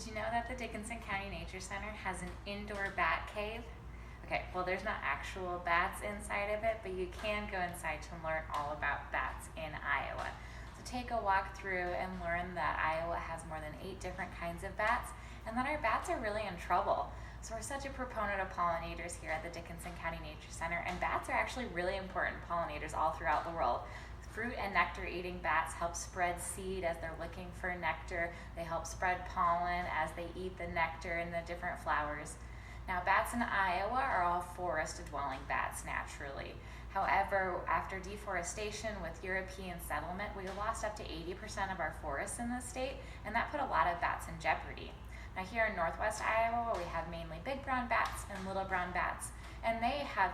Did you know that the Dickinson County Nature Center has an indoor bat cave? Okay, well, there's not actual bats inside of it, but you can go inside to learn all about bats in Iowa. So take a walk through and learn that Iowa has more than 8 different kinds of bats, and that our bats are really in trouble. So we're such a proponent of pollinators here at the Dickinson County Nature Center, and bats are actually really important pollinators all throughout the world. Fruit and nectar eating bats help spread seed as they're looking for nectar. They help spread pollen as they eat the nectar in the different flowers. Now, bats in Iowa are all forest dwelling bats naturally. However, after deforestation with European settlement, we lost up to 80% of our forests in the state, and that put a lot of bats in jeopardy. Now, here in northwest Iowa, we have mainly big brown bats and little brown bats, and they have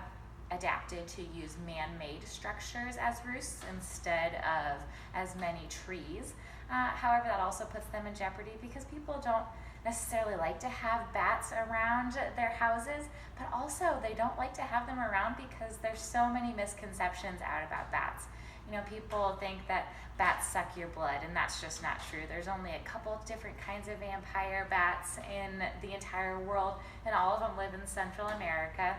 adapted to use man-made structures as roosts instead of as many trees. However, that also puts them in jeopardy because people don't necessarily like to have bats around their houses, but also they don't like to have them around because there's so many misconceptions out about bats. You know, people think that bats suck your blood, and that's just not true. There's only a couple different kinds of vampire bats in the entire world, and all of them live in Central America,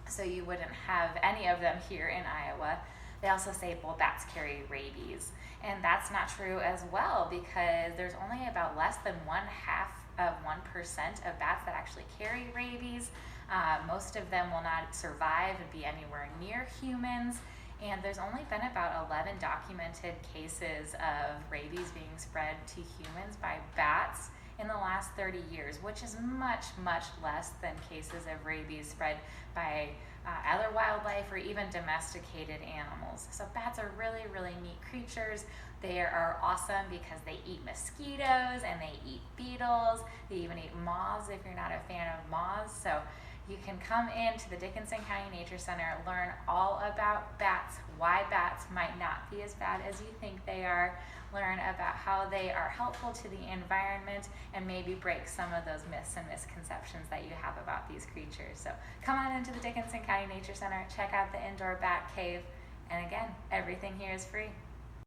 so you wouldn't have any of them here in Iowa. They also say, well, bats carry rabies, and that's not true as well, because there's only about less than 1% of bats that actually carry rabies. Most of them will not survive and be anywhere near humans. And there's only been about 11 documented cases of rabies being spread to humans by bats in the last 30 years, which is much, much less than cases of rabies spread by other wildlife or even domesticated animals. So bats are really, really neat creatures. They are awesome because they eat mosquitoes and they eat beetles. They even eat moths if you're not a fan of moths. So you can come into the Dickinson County Nature Center, learn all about bats, why bats might not be as bad as you think they are, learn about how they are helpful to the environment, and maybe break some of those myths and misconceptions that you have about these creatures. So come on into the Dickinson County Nature Center, check out the indoor bat cave, and again, everything here is free.